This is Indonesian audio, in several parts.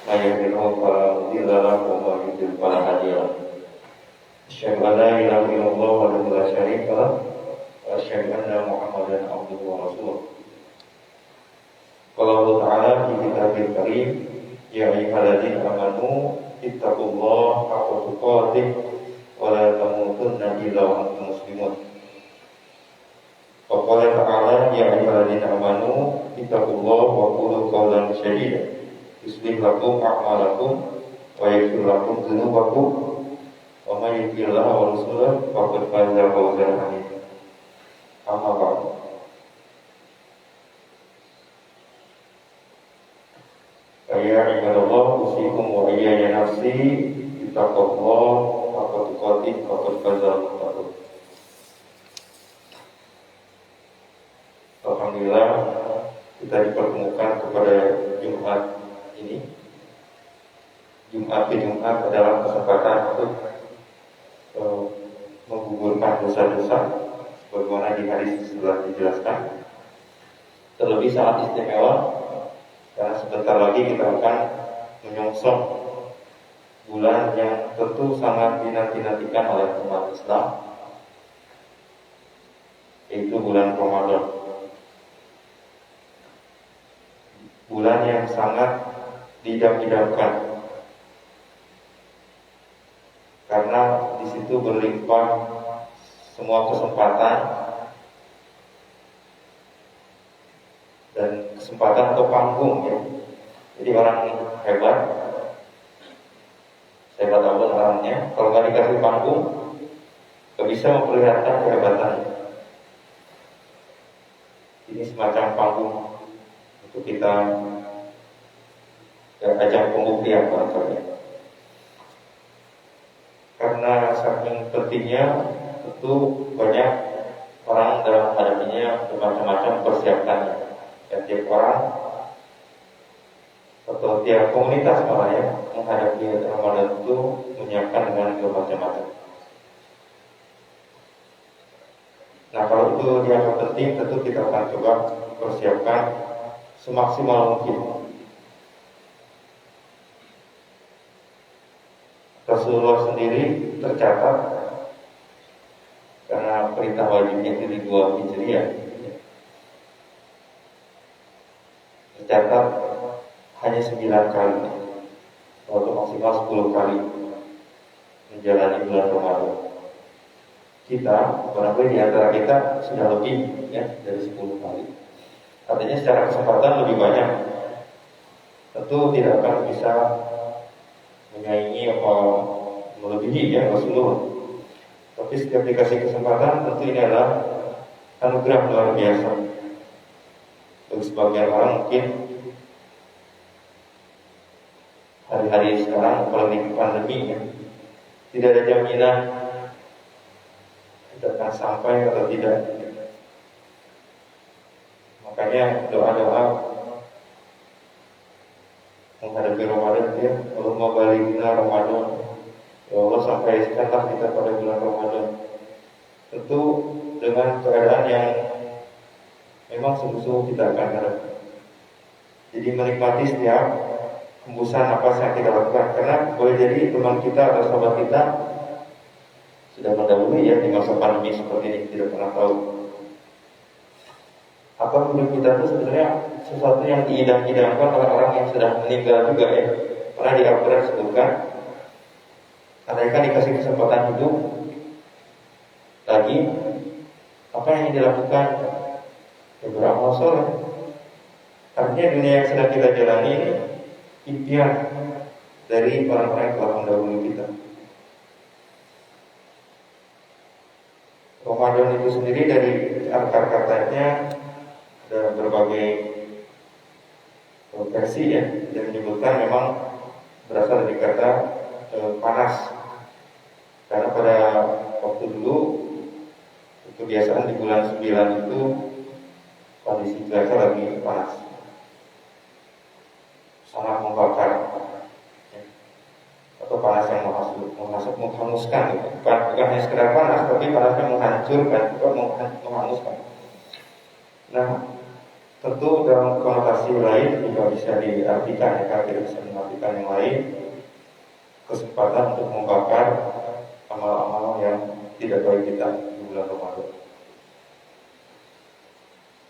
من يهده فلا مضل له ومن يضلل فلا هادي له أشهد أن لا إله إلا الله وحده لا شريك له وأشهد أن محمدا عبده ورسوله قال الله تعالى في كتابه الكريم يا أيها الذين آمنوا اتقوا الله حق تقاته ولا تموتن إلا وأنتم مسلمون وقال تعالى يا أيها الذين آمنوا اتقوا الله وقولوا قولا سديدا يصلح لكم أعمالكم ويغفر لكم ذنوبكم ومن يطع الله ورسوله فقد فاز فوزا عظيما أما بعد فيا عباد الله أوصيكم وإياي نفسي بتقوى الله حق تقاته فقد فاز المتقون. Alhamdulillah kita dipertemukan kepada Jumat ini. Jumat ke Jumat adalah kesempatan untuk menggugurkan dosa-dosa sebagaimana di hadis telah dijelaskan. Terlebih sangat istimewa karena sebentar lagi kita akan menyongsong bulan yang tentu sangat dinanti-nantikan oleh umat Islam, yaitu bulan Ramadan. Bulan yang sangat didam-idamkan karena di situ berlimpah semua kesempatan dan kesempatan atau panggung ya. Jadi orang hebat apapun orangnya, kalau nggak dikasih panggung nggak bisa memperlihatkan kehebatannya. Ini semacam panggung untuk kita ajang pembuktian barangkali. Karena saking pentingnya, tentu banyak orang dalam menghadapinya bermacam-macam persiapannya. Dan tiap orang atau tiap komunitas malah ya menghadapi Ramadan itu menyiapkan dengan bermacam-macam. Nah kalau itu dianggap penting, tentu kita akan coba persiapkan semaksimal mungkin. Rasulullah sendiri tercatat karena perintah wajibnya itu di 2 Hijriah, tercatat hanya 9 kali atau maksimal 10 kali menjalani bulan Ramadan. Kita, barangkali di antara kita sudah lebih ya dari 10 kali. Artinya secara kesempatan lebih banyak. Tentu tidak akan bisa menyaingi apa melebihi ya Rasulullah. Tapi setiap dikasih kesempatan, tentu ini adalah anugerah luar biasa. Bagi sebagian orang mungkin hari-hari sekarang apalagi pandemi ya, tidak ada jaminan kita akan sampai atau tidak. Makanya doa-doa menghadapi Ramadan ya, Allahumma balighna Ramadan. Ya Allah, sampaikanlah kita pada bulan Ramadan. Tentu dengan keadaan yang memang sungguh-sungguh kita akan hadapi. Jadi menikmati setiap hembusan napas yang kita lakukan. Karena boleh jadi teman kita atau sahabat kita sudah mendahului ya di masa pandemi seperti ini, tidak pernah tahu. Apa hidup kita itu sebenarnya sesuatu yang diidam-idamkan oleh orang yang sudah meninggal juga ya. Pernah di Al-Quran sebutkan, mereka dikasih kesempatan hidup lagi, apa yang dilakukan? Ya beramal soleh. Artinya dunia yang sedang kita jalani ini impian dari orang-orang yang telah mendahului kita. Ramadan itu sendiri dari akar katanya ada berbagai versi ya, yang menyebutkan memang berasal dari kata panas. Karena pada waktu dulu kebiasaan di bulan 9 itu kondisi cuaca lagi panas, sangat membakar ya. Atau panas yang menghanguskan gitu. Bukan hanya sekedar panas, tapi panasnya menghancurkan, juga menghanguskan. Nah Tentu dalam konotasi lain juga bisa diartikan, ya kan, tidak bisa mengartikan yang lain, kesempatan untuk membakar amal-amal yang tidak baik kita di bulan Ramadan.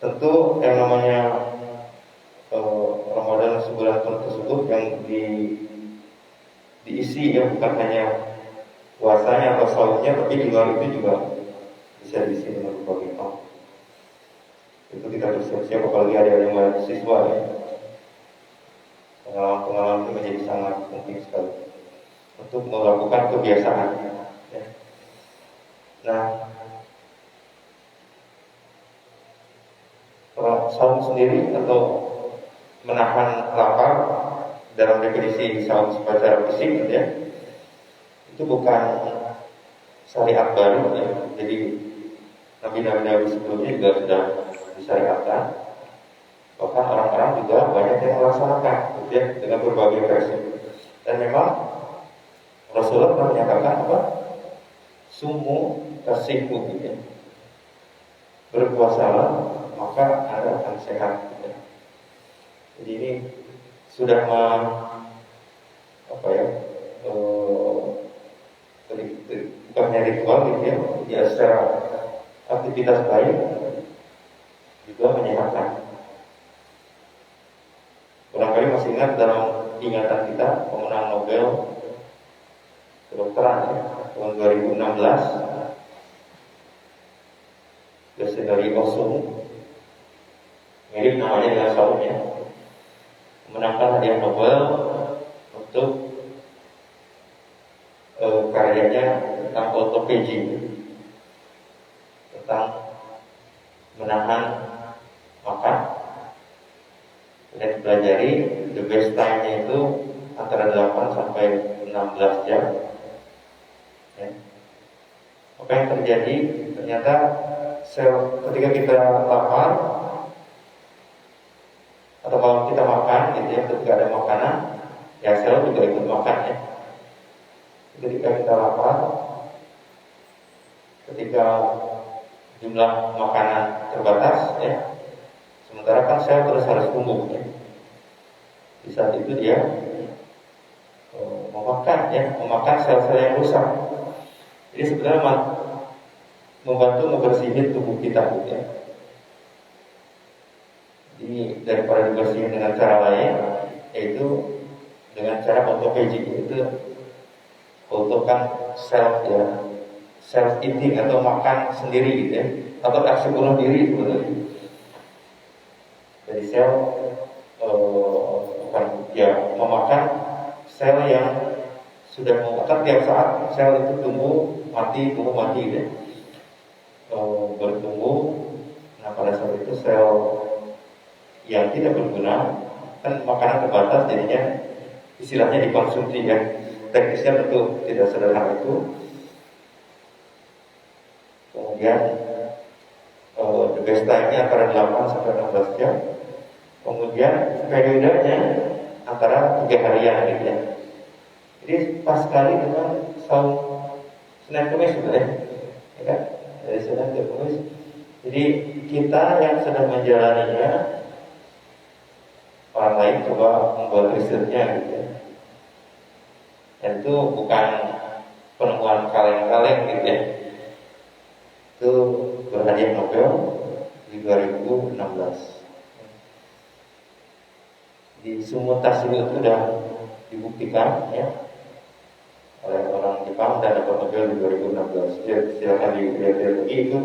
Tentu yang namanya Ramadan sebulan tersebut yang diisi ya bukan hanya puasanya atau saumnya, tapi di luar itu juga bisa diisi dengan berbagai hal. Itu kita bersiap-siap, apalagi ada yang mahasiswa ya. Pengalaman-pengalaman itu menjadi sangat penting sekali untuk melakukan kebiasaan ya. Nah, saum sendiri atau menahan lapar dalam definisi saum secara fisik ya, itu bukan syariat baru ya. Jadi nabi-nabi sebelumnya juga sudah disyariatkan. Bahkan orang-orang juga banyak yang melaksanakan ya, dengan berbagai versi. Dan memang Rasulullah pernah menyatakan apa? Sumu tasihu gitu ya. Berpuasalah maka Anda akan sehat gitu ya. Jadi ini sudah bukannya ritual gitu ya secara aktivitas baik juga menyehatkan. Barangkali masih ingat dalam ingatan kita pemenang Nobel kedokteran ya, tahun 2016 dari Osum, mirip namanya dengan saum ya, menangkan hadiah Nobel untuk karyanya tentang autophagy, tentang menahan makan. Dan dipelajari the best time-nya itu antara 8 sampai 16 jam ya. Apa yang terjadi? Ternyata sel ketika kita lapar atau kalau kita makan gitu ya, ketika ada makanan ya sel juga ikut makan ya. Ketika kita lapar, ketika jumlah makanan terbatas ya, sementara kan sel terus harus tumbuh ya. Di saat itu dia memakan sel-sel yang rusak. Jadi sebenarnya membantu membersihkan tubuh kita gitu ya. Jadi daripada dibersihkan dengan cara lain, yaitu dengan cara autophagy, itu autokan self ya, self eating atau makan sendiri gitu ya, atau aksi bunuh diri sebetulnya. Jadi sel memakan sel yang sudah memakan tiap saat sel itu tumbuh mati gitu ya. Bertumbuh. Nah pada saat itu sel yang tidak berguna kan makanan terbatas, jadinya istilahnya dikonsumsi ya. Teknisnya tentu tidak sederhana itu. Kemudian the best time-nya antara 8 sampai 16 jam. Kemudian periodenya antara 3 harian gitu ya. Jadi pas sekali dengan saum Senin Kamis sebenarnya ya kan? Dari Senin ke Kamis. Jadi kita yang sedang menjalaninya, orang lain coba membuat risetnya gitu ya. Dan itu bukan penemuan kaleng-kaleng gitu ya. Itu berhadiah Nobel di 2016. Di semua tasawuf itu sudah dibuktikan ya oleh orang Jepang dan dapat Nobel di 2016. Ya, silakan dilihat lagi, itu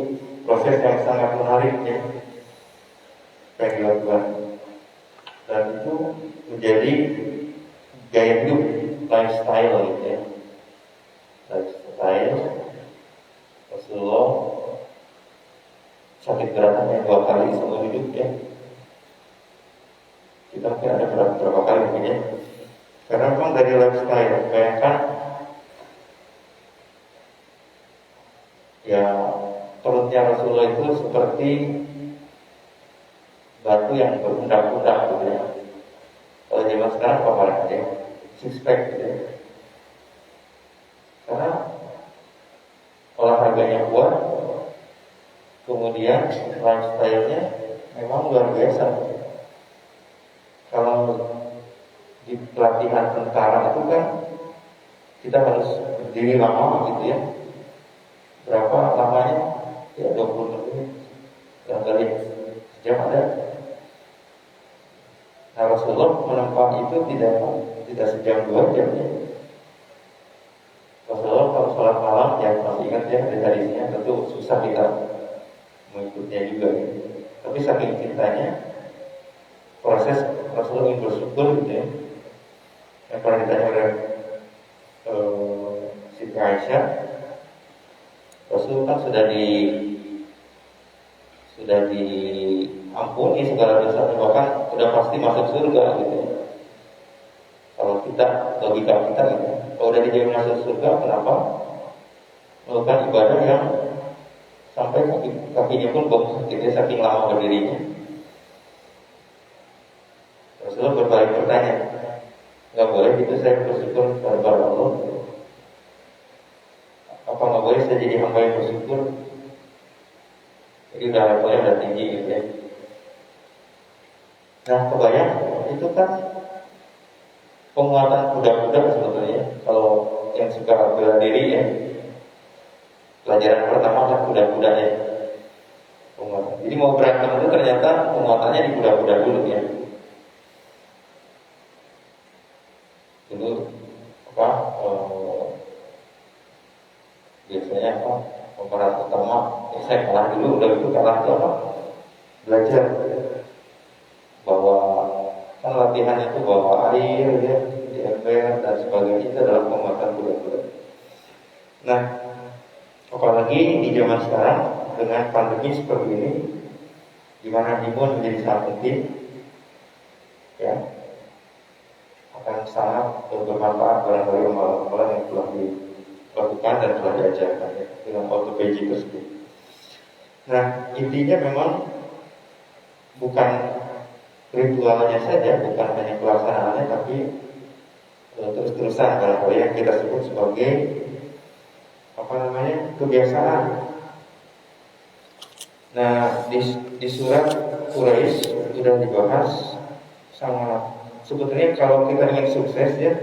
proses yang sangat menarik ya yang dilakukan, dan itu menjadi gaya hidup, lifestyle gitu ya. Lifestyle Rasulullah sakit beratnya 2 kali seumur hidup ya. Kita mungkin ada berapa kali mungkin ya. Karena memang dari lifestyle, bayangkan ya perutnya Rasulullah itu seperti batu yang berundak-undak gitu ya. Kalau zaman sekarang apa namanya? Six pack gitu ya. Karena olahraganya kuat, kemudian lifestyle-nya memang luar biasa. Kalau di pelatihan tentara itu kan kita harus berdiri lama gitu ya. Berapa lamanya? Ya 20 menit. Yang kali sejam ada. Nah, Rasulullah menempuh itu tidak sejam 2 jam ya. Rasulullah kalau sholat malam ya masih ingat ya dari hadisnya, tentu susah kita mengikutnya juga ya. Tapi saking cintanya proses Rasulullah ingin bersyukur gitu ya. Yang pernah ditanya oleh Siti Aisyah, Rasul kan sudah diampuni segala dosa, bahkan sudah pasti masuk surga gitu ya. Kalau kita, logika kita gitu, kalau udah dijamin masuk surga, kenapa melakukan ibadah yang sampai kakinya pun bengkak gitu ya, saking lama berdirinya. Rasulullah berbalik bertanya, nggak boleh gitu saya bersyukur kepada Allah? Apa nggak boleh saya jadi hamba yang bersyukur? Jadi udah levelnya udah tinggi gitu ya. Nah, kebayang itu kan penguatan kuda-kuda sebetulnya. Kalau yang suka bela diri ya, pelajaran pertama kan kuda-kudanya penguatan. Jadi mau berantem itu ternyata penguatannya di kuda-kuda dulu ya. Dulu apa? Biasanya apa? Pemeran utama, saya kalah dulu, udah itu kalah itu apa? Belajar bahwa kan latihan itu bawa air ya, di ember dan sebagainya, itu adalah penguatan kuda-kuda. Nah, apalagi di zaman sekarang dengan pandemi seperti ini, di mana imun menjadi sangat penting, ya, akan sangat bermanfaat barangkali amalan-amalan yang telah dilakukan dan telah diajarkan ya, dengan ortopedi tersebut. Nah, intinya memang bukan ritualnya saja, bukan hanya pelaksanaannya, tapi terus-terusan barangkali yang kita sebut sebagai kebiasaan. Nah, di surat Quraisy sudah dibahas sama. Sebetulnya kalau kita ingin sukses ya,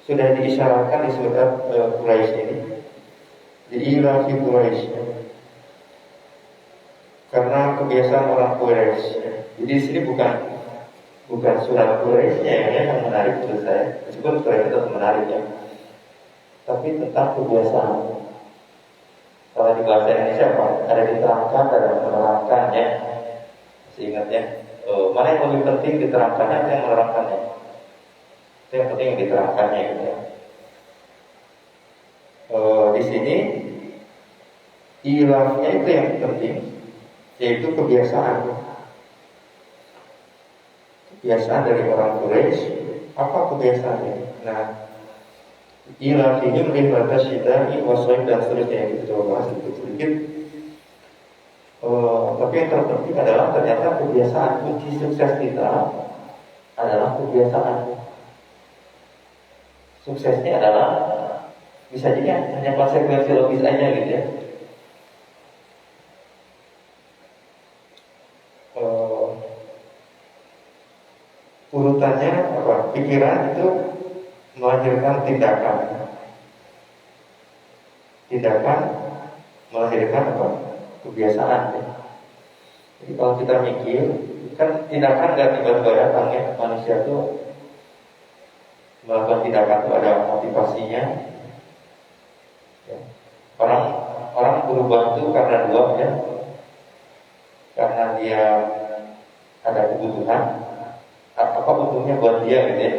sudah diisyaratkan di surat Quraisy ini, di ilahi Quraisy, karena kebiasaan orang Quraisy. Jadi di sini bukan surat Quraisynya yang menarik menurut saya, meskipun surat itu menarik ya, tapi tentang kebiasaan. Kalau di bahasa Indonesia apa? Ada diterangkan, ada menerangkan ya. Seingatnya, mana yang lebih penting diterangkannya atau yang menerangkannya? Itu yang penting yang diterangkannya gitu ya. Di sini ilahnya itu yang penting, yaitu kebiasaan. Kebiasaan dari orang Quraisy. Apa kebiasaannya? Nah, ilah ini melihat syidai waswaib dan seterusnya, kita coba bahas sedikit. Tapi yang terpenting adalah ternyata kebiasaan. Kunci sukses kita adalah kebiasaan. Suksesnya adalah bisa jadi hanya konsekuensi logis aja gitu ya. Urutannya apa? Pikiran itu melahirkan tindakan. Tindakan melahirkan apa? Kebiasaan ya. Jadi kalau kita mikir, kan tindakan gak tiba-tiba datang ya. Manusia itu melakukan tindakan itu ada motivasinya ya. Orang berubah itu karena dua ya. Karena dia ada kebutuhan. Apa untungnya buat dia gitu ya.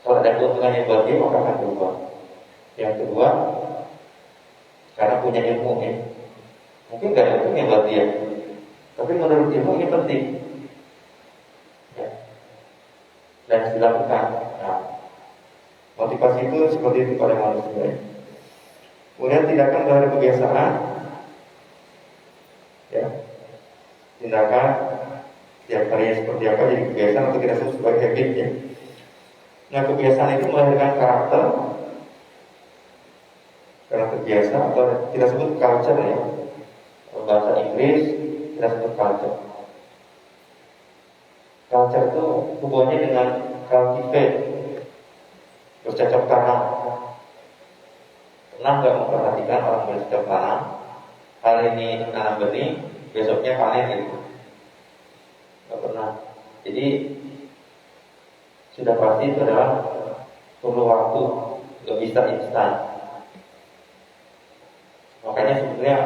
Kalau ada keuntungannya buat dia, maka akan berubah. Yang kedua, karena punya ilmu ya. Mungkin gak ada untungnya buat dia, tapi menurut ilmu ini penting ya. Dan dilakukan. Nah, motivasi itu seperti itu pada manusia ya. Kemudian tindakan dari kebiasaan ya. Tindakan tiap harinya seperti apa jadi kebiasaan, atau kita sebut sebagai habit ya. Nah, kebiasaan itu melahirkan karakter karena terbiasa, atau kita sebut culture ya. Bahasa Inggris kita sebut culture. Culture itu hubungannya dengan cultivate, bercocok tanam. Pernah nggak memperhatikan orang bercocok tanam? Hari ini tanam benih, besoknya panen gitu. Nggak pernah. Jadi sudah pasti itu adalah perlu waktu, nggak bisa instan. Makanya sebenarnya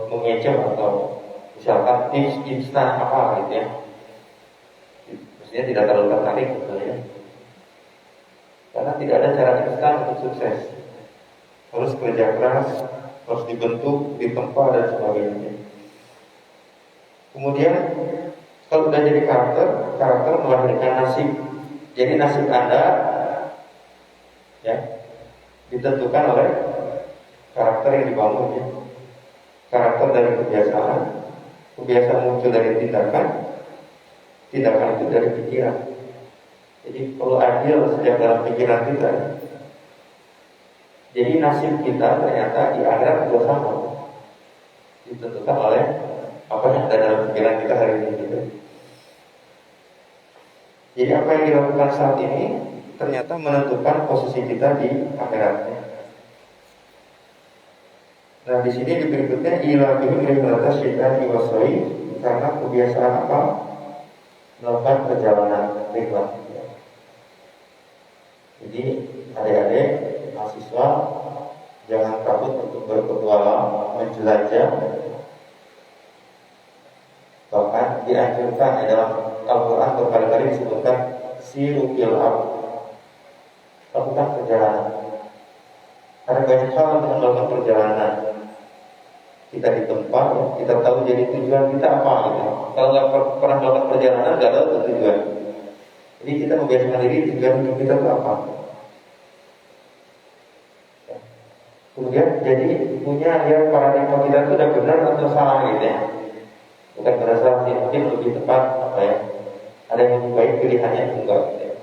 mengecer atau misalkan tips instan apa gitu ya, mestinya tidak terlalu tertarik gitu ya, karena tidak ada cara instan untuk sukses. Harus kerja keras, harus dibentuk, ditempa dan sebagainya. Kemudian kalau sudah jadi karakter melahirkan nasib. Jadi nasib Anda ya ditentukan oleh karakter yang dibangun ya. Karakter dari kebiasaan muncul dari tindakan itu dari pikiran. Jadi kalau adil sejak dalam pikiran kita, jadi nasib kita ternyata di akhirat juga sama, ditentukan oleh apa yang ada dalam pikiran kita hari ini gitu. Jadi apa yang dilakukan saat ini ternyata menentukan posisi kita di akhiratnya. Nah di sini di berikutnya ilahihim lillatas syaitan iwasoi, karena kebiasaan apa? Melakukan perjalanan rihlah. Jadi adik-adik mahasiswa jangan takut untuk berpetualang, menjelajah. Bahkan dianjurkan dalam Al-Quran berkali-kali disebutkan siru fil ardh, lakukan perjalanan. Ada banyak hal untuk melakukan perjalanan. Kita di tempat, ya, kita tahu jadi tujuan kita apa gitu. Kalau nggak pernah melakukan perjalanan, nggak tahu tujuan. Jadi kita membiasakan diri tujuan hidup kita itu apa. Ya. Kemudian jadi punya ya paradigma kita itu udah benar atau salah gitu ya. Bukan berasal sih, mungkin lebih tepat apa ya. Ada yang lebih baik pilihannya enggak gitu ya.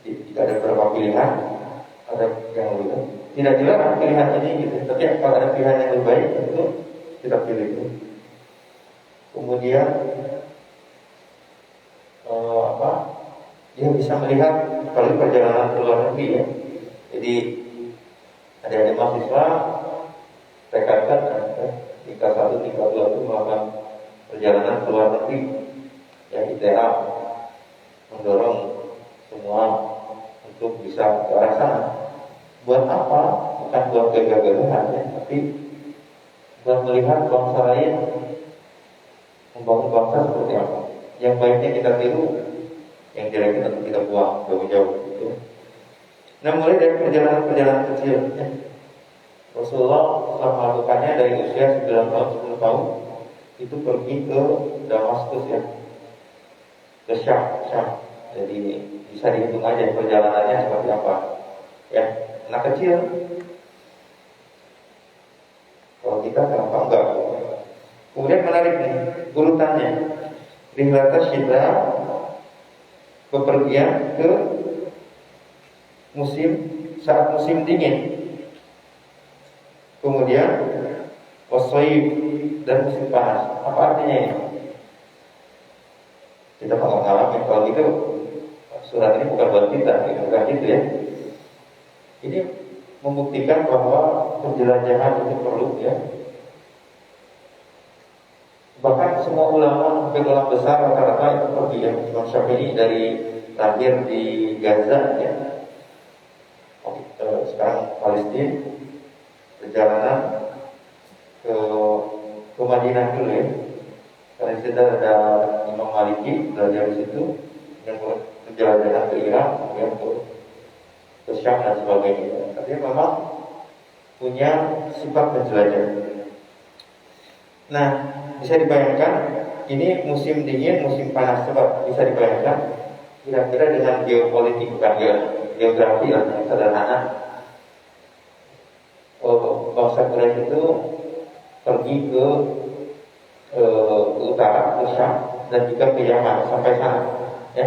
Jika ada beberapa pilihan, ada yang lebih baik. Tidak dilarang pilihan ini gitu, tapi kalau ada pilihan yang lebih baik itu kita pilih itu. Kemudian dia bisa melihat kali perjalanan ke luar negeri ya. Jadi ada mahasiswa tekadkan tingkat 1, tingkat 2 itu melakukan perjalanan ke luar negeri ya, ITA mendorong semua untuk bisa ke arah sana. Buat apa? Bukan buat gagah-gagahan ya, tapi buat melihat bangsa lain membangun bangsa seperti apa. Yang baiknya kita tiru, yang jeleknya tentu kita buang jauh-jauh gitu. Nah mulai dari perjalanan-perjalanan kecil ya. Rasulullah setelah melakukannya dari usia 9 tahun, 10 tahun itu pergi ke Damaskus ya, ke Syam. Jadi bisa dihitung aja perjalanannya seperti apa ya. Anak kecil, kalau kita kenapa enggak? Kemudian menarik nih urutannya. Rihlatas syita, bepergian ke saat musim dingin. Kemudian wasoib dan musim panas. Apa artinya ini? Kita mengalami kalau gitu surat ini bukan buat kita, bukan gitu ya. Ini membuktikan bahwa penjelajahan itu perlu ya. Bahkan semua ulama besar rata-rata itu pergi ya. Imam Syafi'i dari lahir di Gaza ya. Sekarang Palestina, perjalanan ke Madinah dulu ya. Karena di situ ada Imam Maliki belajar di situ, yang penjelajahan ke Irak, kemudian ke Syam dan sebagainya. Artinya memang punya sifat penjelajah. Nah, bisa dibayangkan ini musim dingin, musim panas. Coba bisa dibayangkan kira-kira dengan geopolitik, bukan geografi lah, sederhana. Bangsa Quraisy itu pergi ke utara, ke Syam, dan juga ke Yaman sampai sana, ya.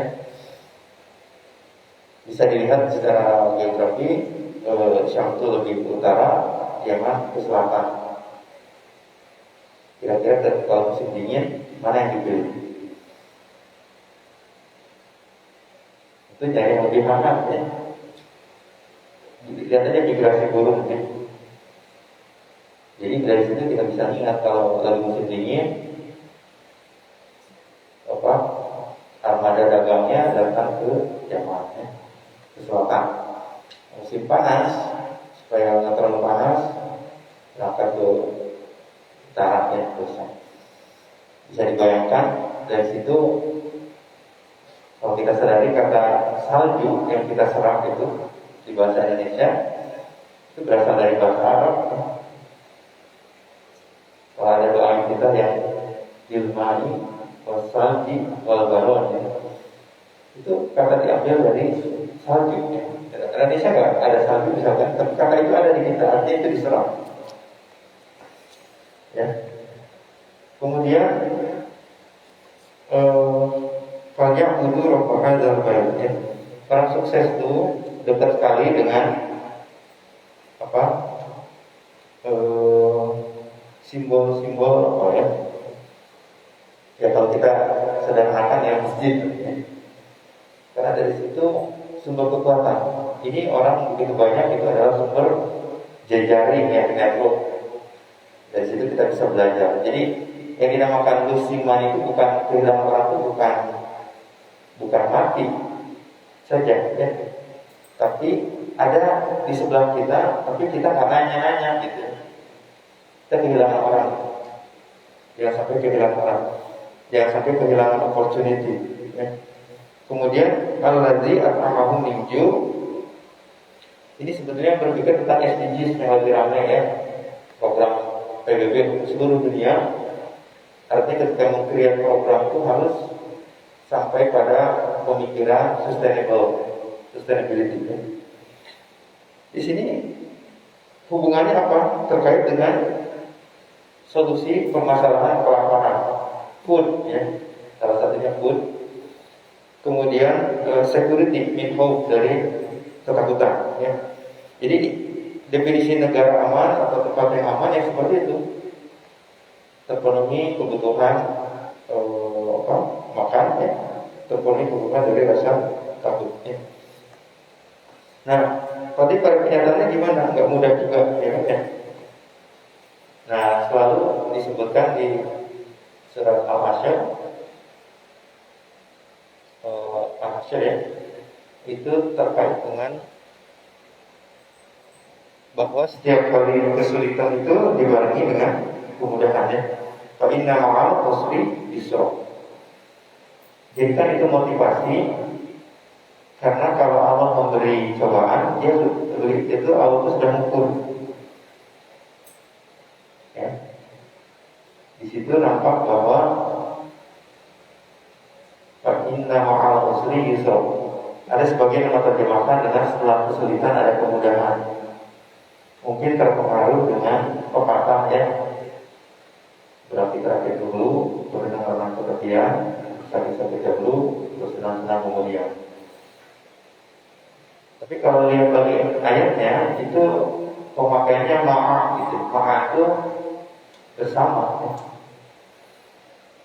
Bisa dilihat secara geografi, Syam itu lebih ke utara, Yaman ke selatan. Kira-kira kalau musim dingin mana yang dipilih? Itu nyari yang lebih hangat ya. Lihat aja migrasi burung ya. Jadi dari situ kita bisa ingat kalau lagi musim dingin, armada dagangnya datang ke Yaman ya, ke selatan. Musim panas, supaya nggak terlalu panas, berangkat ke utara ya, bisa dibayangkan dari situ. Kalau kita sadari kata salju yang kita serap itu di bahasa Indonesia itu berasal dari bahasa Arab. Kalau ada doa kita yang ilmani wasalji wal baron ya, itu kata diambil dari salju ya. Indonesia nggak ada salju misalkan, tapi kata itu ada di kita, artinya itu diserap ya. Kemudian banyak butuh rompah dalam bayarnya. Orang sukses itu dekat sekali dengan simbol-simbol ya. Ya kalau kita sederhanakan ya masjid ya. Karena dari situ sumber kekuatan. Ini orang begitu banyak, itu adalah sumber jejaring ya, network. Dari situ kita bisa belajar. Jadi yang dinamakan losing money itu bukan kehilangan orang, itu bukan mati saja ya. Tapi ada di sebelah kita, tapi kita nggak nanya-nanya gitu. Kita kehilangan orang. Jangan sampai kehilangan orang. Jangan sampai kehilangan opportunity ya. Kemudian al-ladzi at'amahum min ju'. Ini sebetulnya berpikir tentang SDGs yang lebih ramai ya. Program PBB untuk seluruh dunia. Artinya ketika mengkreat program itu harus sampai pada pemikiran sustainability ya. Di sini hubungannya apa? Terkait dengan solusi permasalahan kelaparan, food ya, salah satunya food. Kemudian security, min hope, dari ketakutan ya. Jadi definisi negara aman atau tempat yang aman yang seperti itu, terpenuhi kebutuhan makan ya, terpenuhi kebutuhan dari rasa takut ya. Nah, tapi pada kenyataannya gimana? Nggak mudah juga ya. Nah, selalu disebutkan di surat Al-Hasyr ya, itu terkait dengan bahwa setiap kali kesulitan itu dibarengi dengan kemudahan ya. Fa inna ma'al usri yusra. Jadi kan itu motivasi, karena kalau Allah memberi cobaan, itu Allah itu sudah mengukur. Ya. Di situ nampak bahwa fa inna ma'al usri yusra. Ada sebagian yang menerjemahkan dengan setelah kesulitan ada kemudahan. Mungkin terpengaruh dengan pepatah ya, berapi terakhir dulu, berenang-renang kemudian, sakit-sakit dahulu, bersenang-senang kemudian. Tapi kalau lihat lagi ayatnya, itu pemakaiannya ma'a gitu. Ma'a itu bersama ya.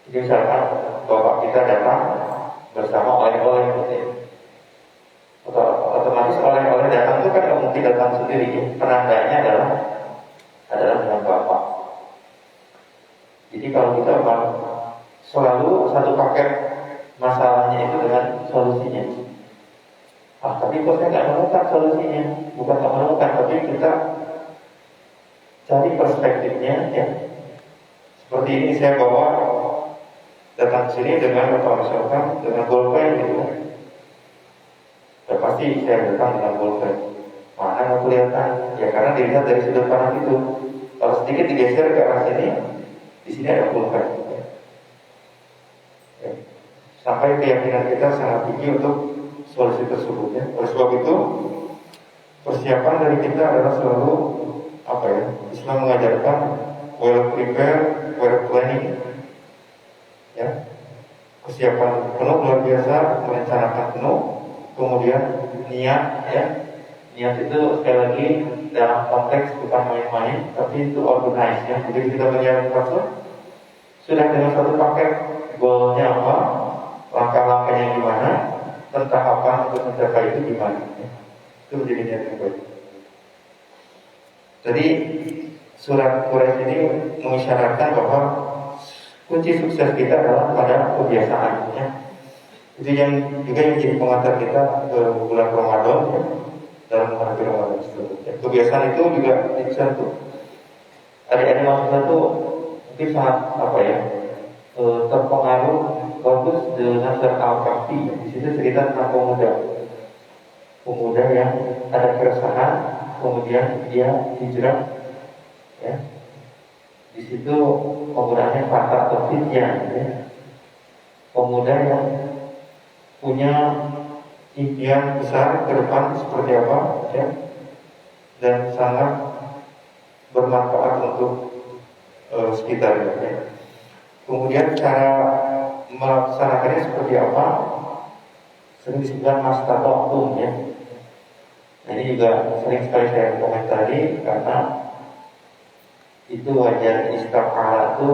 Jadi misalkan bapak kita datang bersama oleh-oleh gitu. Otomatis oleh-oleh datang itu kan nggak mungkin datang sendiri ya. Penandanya adalah dengan bapak. Jadi kalau kita selalu satu paket masalahnya itu dengan solusinya. Tapi kok saya nggak menemukan solusinya. Bukan nggak menemukan, tapi kita cari perspektifnya ya. Seperti ini saya bawa datang sini dengan misalkan dengan bolpen gitu. Ya pasti saya datang dengan bolpen. Mana nggak kelihatan? Ya karena dilihat dari sudut pandang itu. Kalau sedikit digeser ke arah sini, di sini ada bolpen. Ya. Sampai keyakinan kita sangat tinggi untuk solusi tersebut ya. Oleh sebab itu persiapan dari kita adalah selalu Islam mengajarkan well prepare, well planning ya. Kesiapan penuh luar biasa, merencanakan penuh. Kemudian niat ya. Niat itu sekali lagi dalam konteks bukan main-main, tapi itu organize ya. Jadi kita menyiapkan sudah dengan satu paket, goalnya apa, langkah-langkahnya gimana, tentang apa untuk mencapai itu gimana. Itu menjadi niat yang baik. Jadi surat Quraisy ini mengisyaratkan bahwa kunci sukses kita adalah pada kebiasaan. Ya. Itu yang juga yang jadi pengantar kita ke bulan Ramadan, ya, dalam menghadapi Ramadan tersebut. Ya. Kebiasaan itu juga bisa tuh. Adik-adik maksudnya tuh mungkin sangat apa ya, terpengaruh bagus dengan surat Al-Kahfi. Di situ cerita tentang pemuda yang ada keresahan, kemudian dia hijrah, ya. Di situ penggunaannya kata atau fitnah, ya. Pemuda yang punya impian besar ke depan seperti apa, ya, dan sangat bermanfaat untuk sekitarnya. Ya. Kemudian cara melaksanakannya seperti apa? Sering disebutkan mastata'tum, ya. Nah, ini juga sering sekali saya komentari karena itu wajar istaqala itu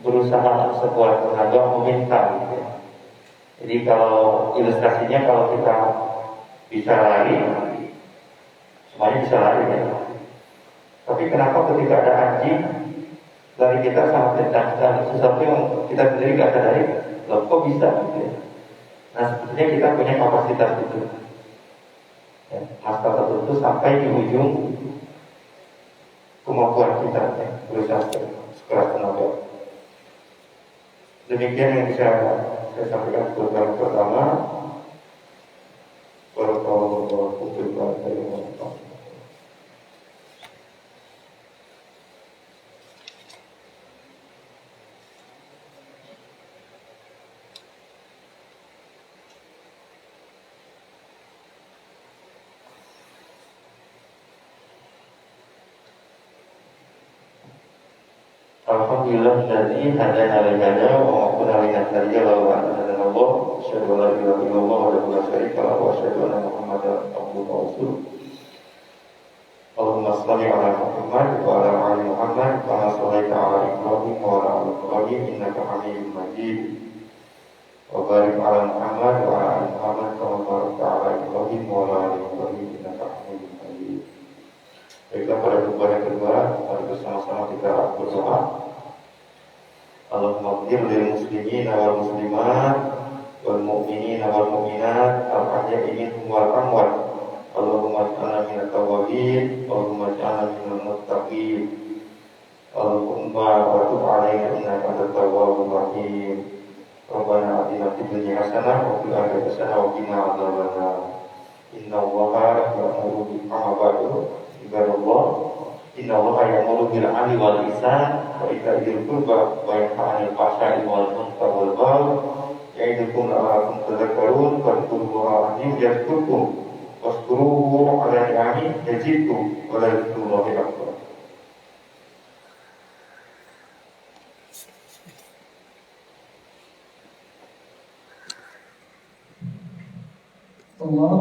berusaha sebuah tenaga meminta, gitu. Jadi kalau ilustrasinya, kalau kita bisa lari, semuanya bisa lari, ya. Tapi kenapa ketika ada anjing, lari kita sangat kencang sekali, sesuatu yang kita sendiri nggak sadari, loh kok bisa, gitu, ya. Nah sebetulnya kita punya kapasitas itu, ya, masa tertentu sampai di ujung kemampuan kita, ya, berusaha sekeras tenaga. Demikian yang bisa saya sampaikan program pertama. Barakallahu fiikum wa barakallahu. Alhamdulillah dari hadana lihada wa maquna linahtadiya lawa hadana Allah asyhadu an la ilaha illallah wa la syarika lahu wa asyhadu anna Muhammadan abduhu wa rasuluh. Allahumma shalli ala Muhammad wa ala ali Muhammad kama shallaita ala Ibrahim wa ala ali Ibrahim innaka Hamidum Majid. Wa barik ala Muhammad wa ala ali Muhammad kama barakta ala Ibrahim wa ala ali Ibrahim innaka Hamidum Majid. Baiklah, pada khutbah yang kedua, mari bersama-sama kita berdoa. Allahumma ighfir lil muslimin wal muslimat wal mu'minin wal mu'minat al ahya'i minhum wal amwat. Allahumma ij'alna minat tawwabin, Allahumma ij'alna minal muttaqin. Allahumma wa tub 'alaina innaka antat tawwabur rahim. Rabbana atina fid dunya hasanah wa fil akhirati hasanah wa qina adzabannar. Innallaha ya'muru bil 'adli Allah, inna Allah ya'muru bil 'adli wal ihsan wa ita'i dzil qurba wa yanha 'anil fahsya'i wal munkar wal baghi ya'idukum la'allakum tadhakkarun fadhkurullaha yadhkurkum washkuruhu 'ala ni'amihi yazidkum wa la yazidullahu akbar. Allah